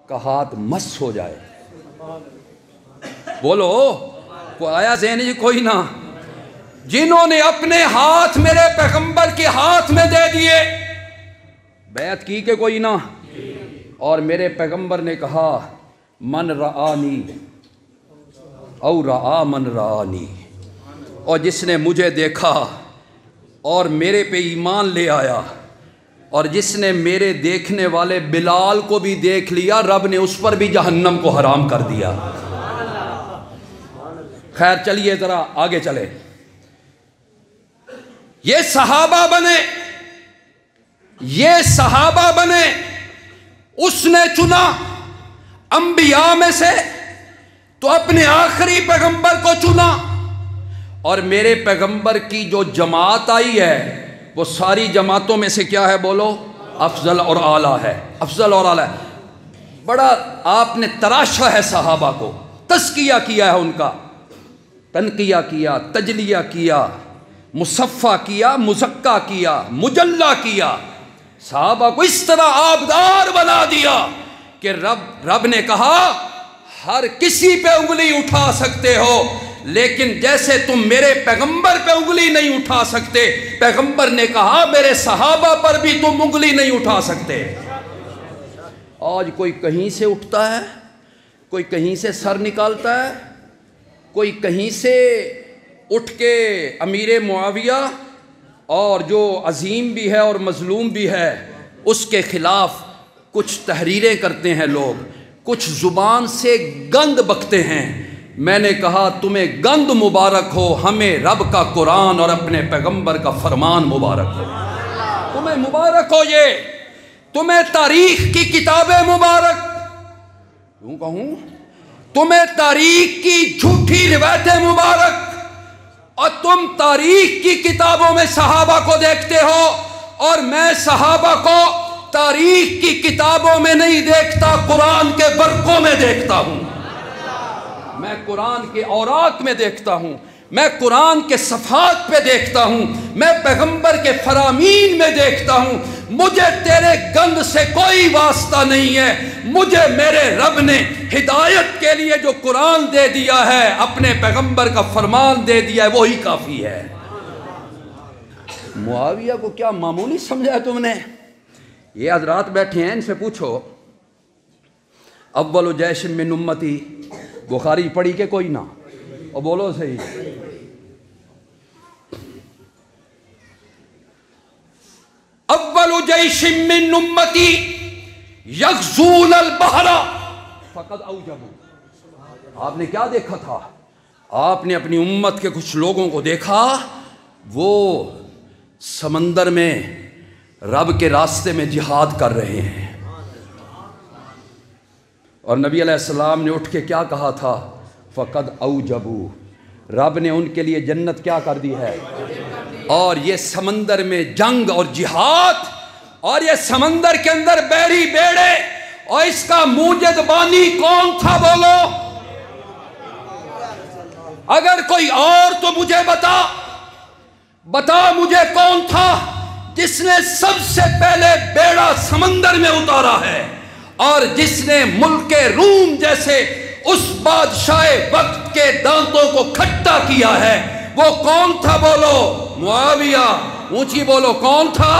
کا ہاتھ مس ہو جائے. بولو کوئی آیا ذہن جی؟ کوئی نہ. جنہوں نے اپنے ہاتھ میرے پیغمبر کے ہاتھ میں دے دیے، بیعت کی کہ کوئی نہ. اور میرے پیغمبر نے کہا من رآنی او رآ من رآنی، اور جس نے مجھے دیکھا اور میرے پہ ایمان لے آیا، اور جس نے میرے دیکھنے والے بلال کو بھی دیکھ لیا، رب نے اس پر بھی جہنم کو حرام کر دیا. خیر چلیے ذرا آگے چلے. یہ صحابہ بنے، یہ صحابہ بنے، اس نے چنا انبیاء میں سے تو اپنے آخری پیغمبر کو چنا. اور میرے پیغمبر کی جو جماعت آئی ہے وہ ساری جماعتوں میں سے کیا ہے؟ بولو افضل اور اعلیٰ ہے. افضل اور اعلیٰ ہے. بڑا آپ نے تراشا ہے صحابہ کو، تزکیہ کیا ہے ان کا، تنقیہ کیا، تجلیہ کیا، مصفہ کیا، مزکہ کیا، مجلہ کیا. صحابہ کو اس طرح آبدار بنا دیا کہ رب نے کہا ہر کسی پہ انگلی اٹھا سکتے ہو، لیکن جیسے تم میرے پیغمبر پہ انگلی نہیں اٹھا سکتے، پیغمبر نے کہا میرے صحابہ پر بھی تم انگلی نہیں اٹھا سکتے. آج کوئی کہیں سے اٹھتا ہے، کوئی کہیں سے سر نکالتا ہے، کوئی کہیں سے اٹھ کے امیر معاویہ اور جو عظیم بھی ہے اور مظلوم بھی ہے اس کے خلاف کچھ تحریریں کرتے ہیں لوگ، کچھ زبان سے گند بکتے ہیں. میں نے کہا تمہیں گند مبارک ہو، ہمیں رب کا قرآن اور اپنے پیغمبر کا فرمان مبارک ہو. تمہیں مبارک ہو، یہ تمہیں تاریخ کی کتابیں مبارک. کیوں کہوں؟ تمہیں تاریخ کی جھوٹی روایتیں مبارک. اور تم تاریخ کی کتابوں میں صحابہ کو دیکھتے ہو، اور میں صحابہ کو تاریخ کی کتابوں میں نہیں دیکھتا، قرآن کے برقوں میں دیکھتا ہوں. میں قرآن کے اوراق میں دیکھتا ہوں، میں قرآن کے صفحات پہ دیکھتا ہوں، میں پیغمبر کے فرامین میں دیکھتا ہوں. مجھے تیرے گند سے کوئی واسطہ نہیں ہے. مجھے میرے رب نے ہدایت کے لیے جو قرآن دے دیا ہے، اپنے پیغمبر کا فرمان دے دیا ہے، وہی کافی ہے. معاویہ کو کیا معمولی سمجھا تم نے؟ یہ حضرات بیٹھے ہیں، ان سے پوچھو اول جیش من امتی بخاری پڑھی کہ کوئی نہ؟ اور بولو صحیح. اول جیش من امتی یغزون البحر فقد اوجبوا. آپ نے کیا دیکھا تھا؟ آپ نے اپنی امت کے کچھ لوگوں کو دیکھا، وہ سمندر میں رب کے راستے میں جہاد کر رہے ہیں. اور نبی علیہ السلام نے اٹھ کے کیا کہا تھا؟ فقد اوجبوا. رب نے ان کے لیے جنت کیا کر دی ہے. اور یہ سمندر میں جنگ اور جہاد، اور یہ سمندر کے اندر بیڑی بیڑے، اور اس کا موجد بانی کون تھا؟ بولو. اگر کوئی اور تو مجھے بتا مجھے کون تھا جس نے سب سے پہلے بیڑا سمندر میں اتارا ہے، اور جس نے ملک روم جیسے اس بادشاہ وقت کے دانتوں کو کھٹا کیا ہے، وہ کون تھا؟ بولو. معاویہ. اونچی بولو، کون تھا؟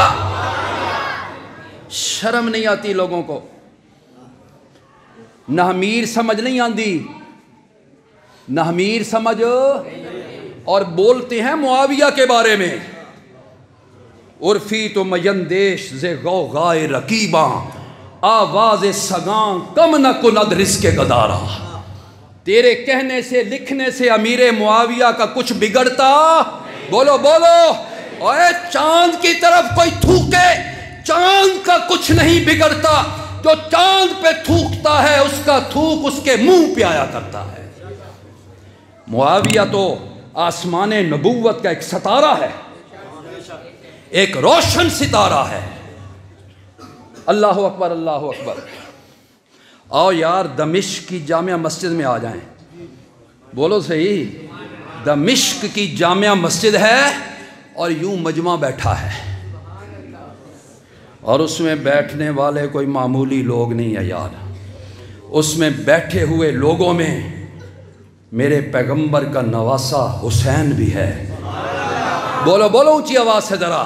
شرم نہیں آتی لوگوں کو؟ نہمیر سمجھ نہیں آندی؟ نہمیر سمجھ، اور بولتے ہیں معاویہ کے بارے میں عرفی تو میندیش ز غوغائے رقیباں، آواز سگاں کم نہ کند رزق گدارا. تیرے کہنے سے لکھنے سے امیر معاویہ کا کچھ بگڑتا؟ بولو بولو. اے چاند کی طرف کوئی تھوکے، چاند کا کچھ نہیں بگڑتا. جو چاند پہ تھوکتا ہے اس کا تھوک اس کے منہ پہ آیا کرتا ہے. معاویہ تو آسمان نبوت کا ایک ستارہ ہے، ایک روشن ستارہ ہے. اللہ اکبر، اللہ اکبر. آؤ یار دمشق کی جامع مسجد میں آ جائیں. بولو صحیح. دمشق کی جامع مسجد ہے اور یوں مجمع بیٹھا ہے، اور اس میں بیٹھنے والے کوئی معمولی لوگ نہیں ہے یار. اس میں بیٹھے ہوئے لوگوں میں میرے پیغمبر کا نواسا حسین بھی ہے. بولو بولو اونچی آواز سے ذرا.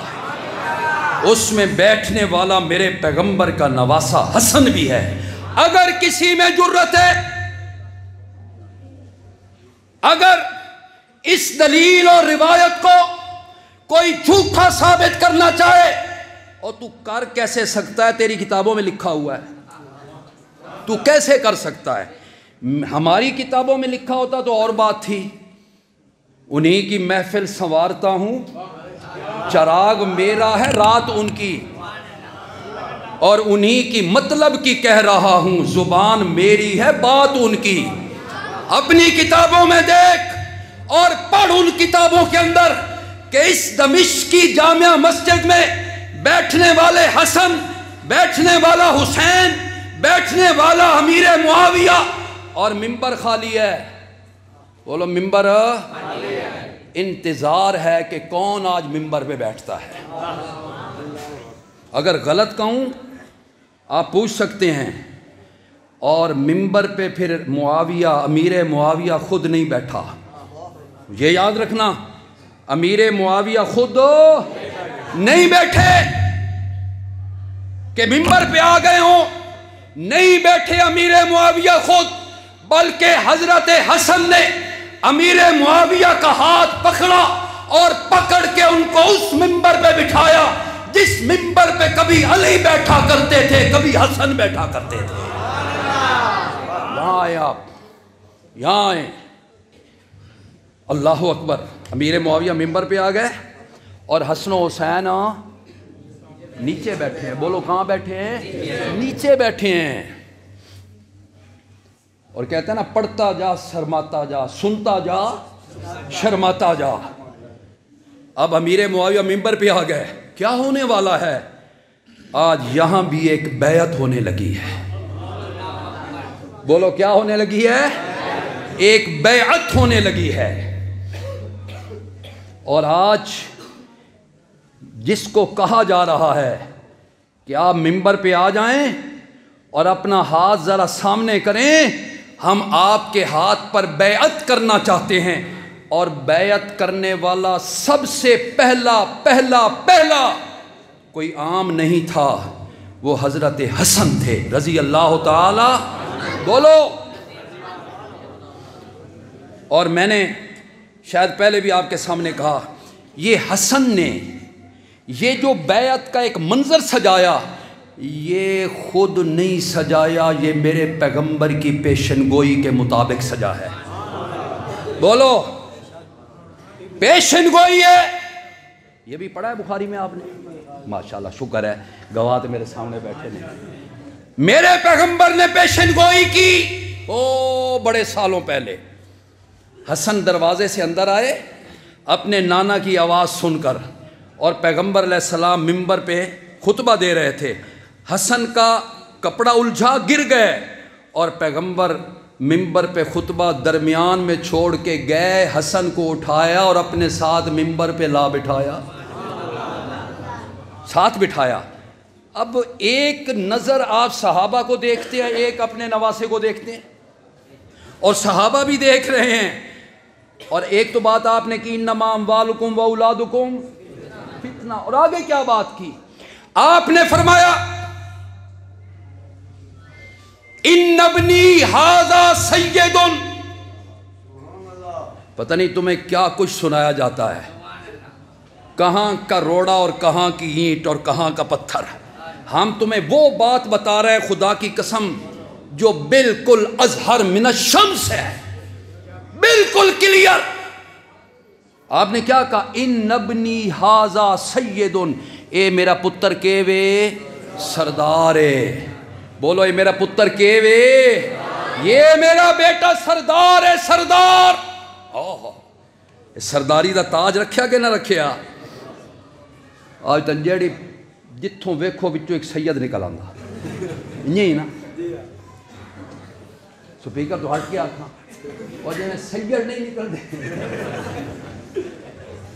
اس میں بیٹھنے والا میرے پیغمبر کا نواسا حسن بھی ہے. اگر کسی میں جرت ہے، اگر اس دلیل اور روایت کو کوئی جھوٹا ثابت کرنا چاہے، اور تو کر کیسے سکتا ہے؟ تیری کتابوں میں لکھا ہوا ہے، تو کیسے کر سکتا ہے؟ ہماری کتابوں میں لکھا ہوتا تو اور بات تھی. انہی کی محفل سنوارتا ہوں، چراغ میرا ہے رات ان کی، اور انہی کی مطلب کی کہہ رہا ہوں، زبان میری ہے بات ان کی. اپنی کتابوں میں دیکھ اور پڑھ ان کتابوں کے اندر کہ اس دمشق کی جامع مسجد میں بیٹھنے والے حسن، بیٹھنے والا حسین، بیٹھنے والا امیر معاویہ، اور منبر خالی ہے. بولو منبر انتظار ہے کہ کون آج منبر پہ بیٹھتا ہے. اگر غلط کہوں آپ پوچھ سکتے ہیں. اور منبر پہ پھر معاویہ، امیر معاویہ خود نہیں بیٹھا. یہ یاد رکھنا، امیر معاویہ خود نہیں بیٹھے کہ منبر پہ آ گئے ہوں. نہیں بیٹھے امیر معاویہ خود، بلکہ حضرت حسن نے امیر معاویہ کا ہاتھ پکڑا اور پکڑ کے ان کو اس منبر پہ بٹھایا جس منبر پہ کبھی علی بیٹھا کرتے تھے، کبھی حسن بیٹھا کرتے تھے. یہاں آئے آپ، یہاں آئے. اللہ اکبر. امیر معاویہ منبر پہ آ گئے اور حسن و حسین نیچے بیٹھے ہیں. بولو کہاں بیٹھے ہیں؟ نیچے بیٹھے ہیں. اور کہتے ہیں نا، پڑھتا جا شرماتا جا، سنتا جا شرماتا جا. اب امیر معاویہ منبر پہ آ گئے. کیا ہونے والا ہے؟ آج یہاں بھی ایک بیعت ہونے لگی ہے. بولو کیا ہونے لگی ہے؟ ایک بیعت ہونے لگی ہے. اور آج جس کو کہا جا رہا ہے کہ آپ منبر پہ آ جائیں اور اپنا ہاتھ ذرا سامنے کریں، ہم آپ کے ہاتھ پر بیعت کرنا چاہتے ہیں. اور بیعت کرنے والا سب سے پہلا کوئی عام نہیں تھا، وہ حضرت حسن تھے رضی اللہ تعالی. بولو. اور میں نے شاید پہلے بھی آپ کے سامنے کہا، یہ حسن نے یہ جو بیعت کا ایک منظر سجایا، یہ خود نہیں سجایا، یہ میرے پیغمبر کی پیشن گوئی کے مطابق سجا ہے. بولو پیشن گوئی ہے. یہ بھی پڑھا ہے بخاری میں آپ نے؟ ماشاءاللہ شکر ہے، گواہ میرے سامنے بیٹھے نے. میرے پیغمبر نے پیشن گوئی کی بڑے سالوں پہلے. حسن دروازے سے اندر آئے اپنے نانا کی آواز سن کر، اور پیغمبر علیہ السلام منبر پہ خطبہ دے رہے تھے. حسن کا کپڑا الجھا، گر گئے، اور پیغمبر منبر پہ خطبہ درمیان میں چھوڑ کے گئے. حسن کو اٹھایا اور اپنے ساتھ منبر پہ لا بٹھایا، ساتھ بٹھایا. اب ایک نظر آپ صحابہ کو دیکھتے ہیں، ایک اپنے نواسے کو دیکھتے ہیں، اور صحابہ بھی دیکھ رہے ہیں. اور ایک تو بات آپ نے کی، انما اموالکم و اولادکم فتنہ. اور آگے کیا بات کی؟ آپ نے فرمایا ان ابنی ھذا سید. پتہ نہیں تمہیں کیا کچھ سنایا جاتا ہے، کہاں کا روڑا اور کہاں کی اینٹ اور کہاں کا پتھر. ہم تمہیں وہ بات بتا رہے ہیں خدا کی قسم جو بالکل اظہر من الشمس ہے، بالکل کلیئر. آپ نے کیا کہا؟ ان ابنی ھذا سید. اے میرا پتر کے وے سردار ہے. بولو اے میرا پتر کے وے، یہ میرا بیٹا سردار ہے. سردار سرداری دا تاج رکھیا کہ نہ رکھیا؟ آج تن جیڑی جتھوں ویکھو وچوں ایک سید نکل آندا، نہیں نا؟ سپیکر تو ہٹ کے آکھاں، اور جنہیں سید نہیں نکل دے،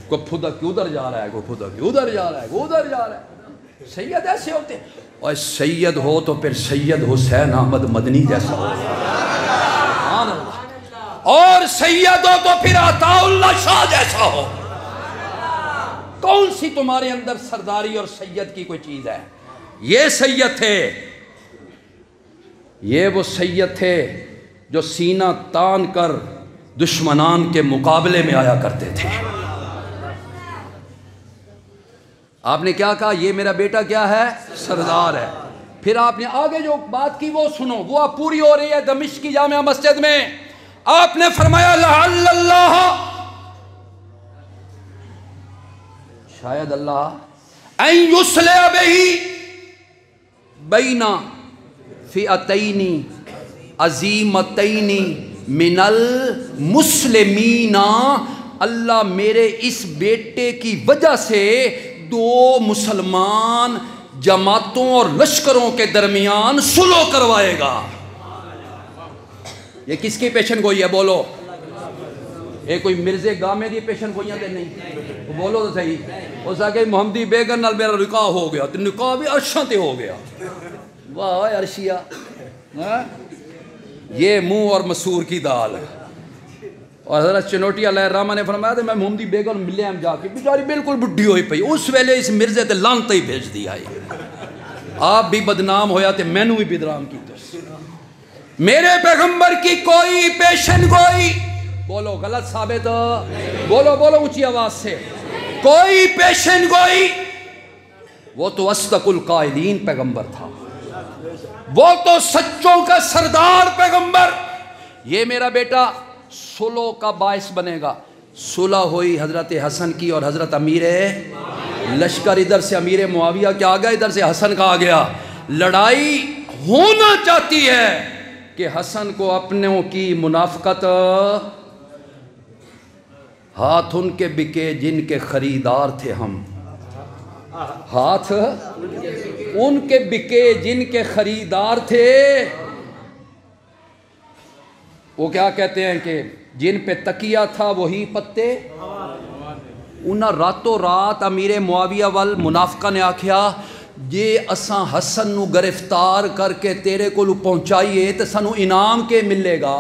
کوئی پھدا کی ادھر جا رہا ہے، کوئی پھدا کی ادھر جا رہا ہے، کوئی ادھر جا رہا ہے. سید ایسے ہوتے ہیں، اور سید ہو تو پھر سید حسین احمد مدنی جیسا ہو، سبحان اللہ، اور سید ہو تو پھر عطا اللہ شاہ جیسا ہو۔ کون سی تمہارے اندر سرداری اور سید کی کوئی چیز ہے؟ یہ سید تھے، یہ وہ سید تھے جو سینہ تان کر دشمنان کے مقابلے میں آیا کرتے تھے۔ آپ نے کیا کہا؟ یہ میرا بیٹا کیا ہے؟ سردار ہے۔ پھر آپ نے آگے جو بات کی وہ سنو، وہ اب پوری ہو رہی ہے دمشق کی جامع مسجد میں۔ آپ نے فرمایا لعل اللہ، شاید اللہ ان یصلح بہ بین فئتین عظیمتین من المسلمین، اللہ میرے اس بیٹے کی وجہ سے دو مسلمان جماعتوں اور لشکروں کے درمیان صلح کروائے گا۔ یہ کس کی پیشن گوئی ہے؟ بولو۔ یہ کوئی مرزے گامے دی پیشن گوئیاں تے نہیں، بولو تو صحیح۔ اس آگے محمدی بیگن نال میرا نکاح ہو گیا، تو نکاح بھی عرشاں تے ہو گیا۔ واہ عرشیہ، یہ منہ اور مسور کی دال۔ اور حضرت چنوٹی علیہ الرحمہ نے فرمایا تھا میں محمدی بیگم ملے ہم جا کے، بیچاری بالکل بڈھی ہوئی پئی، اس ویلے اس مرزے تے لانتا ہی بھیج دیا ہے۔ آپ بھی بدنام ہویا تے میں نو بھی بدنام کی تو میرے پیغمبر کی کوئی پیشن گوئی، بولو غلط ثابت، بولو بولو اونچی آواز سے، کوئی پیشن گوئی، وہ تو اصدق القائلین پیغمبر تھا، وہ تو سچوں کا سردار پیغمبر۔ یہ میرا بیٹا صلح کا باعث بنے گا۔ صلح ہوئی حضرت حسن کی اور حضرت امیر لشکر، ادھر سے امیر معاویہ کیا آ گیا، ادھر سے حسن کا آ گیا۔ لڑائی ہونا چاہتی ہے کہ حسن کو اپنوں کی منافقت، ہاتھ ان کے بکے جن کے خریدار تھے ہم، ہاتھ ان کے بکے جن کے خریدار تھے۔ وہ کیا کہتے ہیں کہ جن پہ تکیہ تھا وہی پتے، انہاں راتوں رات امیر معاویہ وال منافقہ نے آکھیا جے اساں حسن نو گرفتار کر کے تیرے کو پہنچائیے تو سانو انعام کے ملے گا۔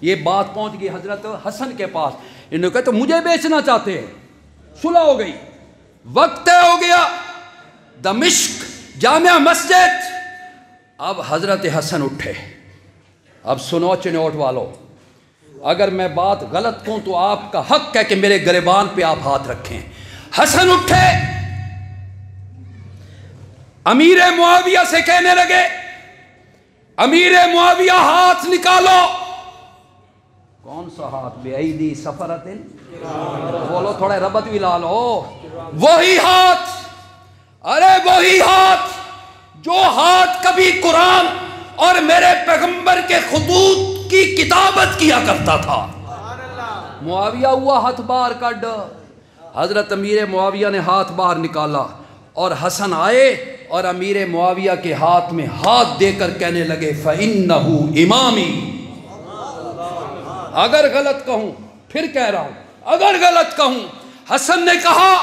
یہ بات پہنچ گئی حضرت حسن کے پاس، انہوں نے کہا تو مجھے بیچنا چاہتے ہیں۔ صلح ہو گئی، وقت طے ہو گیا، دمشق جامع مسجد۔ اب حضرت حسن اٹھے۔ اب سنو چنوٹ والو، اگر میں بات غلط کہوں تو آپ کا حق ہے کہ میرے گریبان پہ آپ ہاتھ رکھیں۔ حسن اٹھے، امیر معاویہ سے کہنے لگے امیر معاویہ ہاتھ نکالو۔ کون سا ہاتھ؟ بے ایدی سفرت، بولو تھوڑے ربط بھی لا لو۔ وہی ہاتھ، ارے وہی ہاتھ جو ہاتھ کبھی قرآن اور میرے پیغمبر کے خطوط کی کتابت کیا کرتا تھا۔ معاویہ ہوا ہاتھ باہر کڈ، حضرت امیر معاویہ نے ہاتھ باہر نکالا اور حسن آئے اور امیر معاویہ کے ہاتھ میں ہاتھ دے کر کہنے لگے فَإِنَّهُ امامی۔ اگر غلط کہوں، پھر کہہ رہا ہوں، اگر غلط کہوں، حسن نے کہا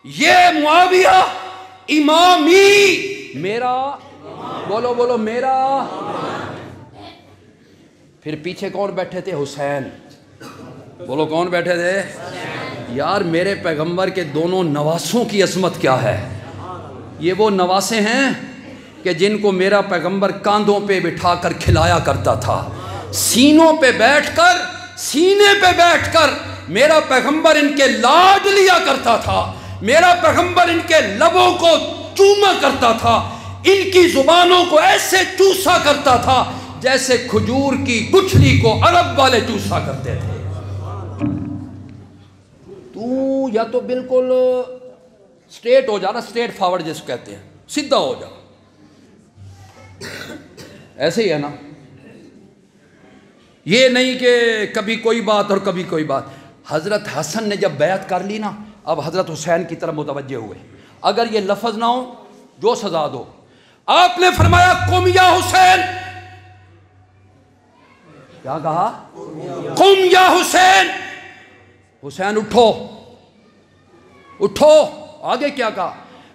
یہ معاویہ امامی، میرا، بولو بولو میرا۔ پھر پیچھے کون بیٹھے تھے؟ حسین۔ بولو کون بیٹھے تھے؟ یار میرے پیغمبر کے دونوں نواسوں کی عظمت کیا ہے۔ یہ وہ نواسے ہیں کہ جن کو میرا پیغمبر کاندھوں پہ بٹھا کر کھلایا کرتا تھا، سینوں پہ بیٹھ کر، سینے پہ بیٹھ کر میرا پیغمبر ان کے لاڈ لیا کرتا تھا، میرا پیغمبر ان کے لبوں کو چوما کرتا تھا، ان کی زبانوں کو ایسے چوسا کرتا تھا جیسے کھجور کی گٹھلی کو عرب والے چوسا کرتے تھے۔ تو یا تو بالکل سٹریٹ ہو جا نا، سٹریٹ فارورڈ جس کو کہتے ہیں، سیدھا ہو جا، ایسے ہی ہے نا۔ یہ نہیں کہ کبھی کوئی بات اور کبھی کوئی بات۔ حضرت حسن نے جب بیعت کر لی نا، اب حضرت حسین کی طرف متوجہ ہوئے، اگر یہ لفظ نہ ہو جو سزا دو۔ آپ نے فرمایا قم یا حسین، کیا کہا؟ قم یا حسین، حسین اٹھو، اٹھو۔ آگے کیا کہا؟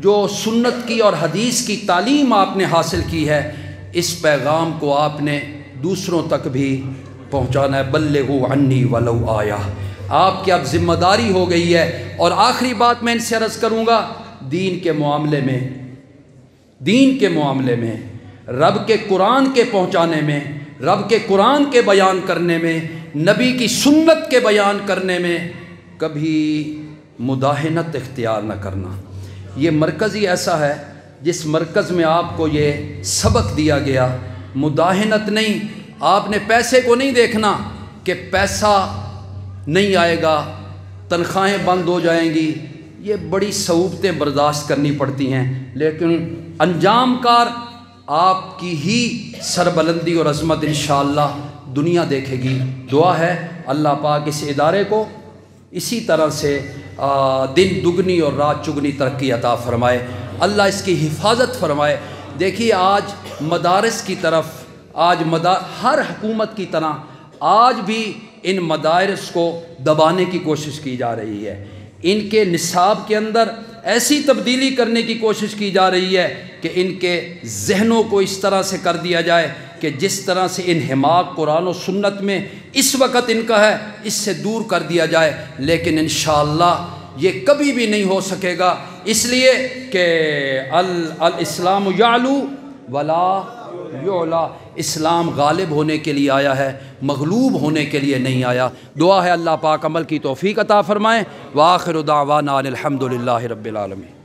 جو سنت کی اور حدیث کی تعلیم آپ نے حاصل کی ہے، اس پیغام کو آپ نے دوسروں تک بھی پہنچانا ہے۔ بلغوا عنی ولو آیا، آپ کی اب ذمہ داری ہو گئی ہے۔ اور آخری بات میں ان سے عرض کروں گا، دین کے معاملے میں رب کے قرآن کے پہنچانے میں، رب کے قرآن کے بیان کرنے میں، نبی کی سنت کے بیان کرنے میں کبھی مداہنت اختیار نہ کرنا۔ یہ مرکز ہی ایسا ہے جس مرکز میں آپ کو یہ سبق دیا گیا، مداہنت نہیں۔ آپ نے پیسے کو نہیں دیکھنا کہ پیسہ نہیں آئے گا، تنخواہیں بند ہو جائیں گی، یہ بڑی صعوبتیں برداشت کرنی پڑتی ہیں، لیکن انجام کار آپ کی ہی سربلندی اور عظمت انشاءاللہ دنیا دیکھے گی۔ دعا ہے اللہ پاک اس ادارے کو اسی طرح سے دن دگنی اور رات چگنی ترقی عطا فرمائے، اللہ اس کی حفاظت فرمائے۔ دیکھیے آج مدارس کی طرف ہر حکومت کی طرح آج بھی ان مدارس کو دبانے کی کوشش کی جا رہی ہے، ان کے نصاب کے اندر ایسی تبدیلی کرنے کی کوشش کی جا رہی ہے کہ ان کے ذہنوں کو اس طرح سے کر دیا جائے کہ جس طرح سے انہماک قرآن و سنت میں اس وقت ان کا ہے، اس سے دور کر دیا جائے۔ لیکن انشاءاللہ یہ کبھی بھی نہیں ہو سکے گا، اس لیے کہ الاسلام یعلو ولا یعلا، اسلام غالب ہونے کے لیے آیا ہے، مغلوب ہونے کے لیے نہیں آیا۔ دعا ہے اللہ پاک عمل کی توفیق عطا فرمائیں۔ وآخر دعوانا ان الحمد للہ رب العالمین۔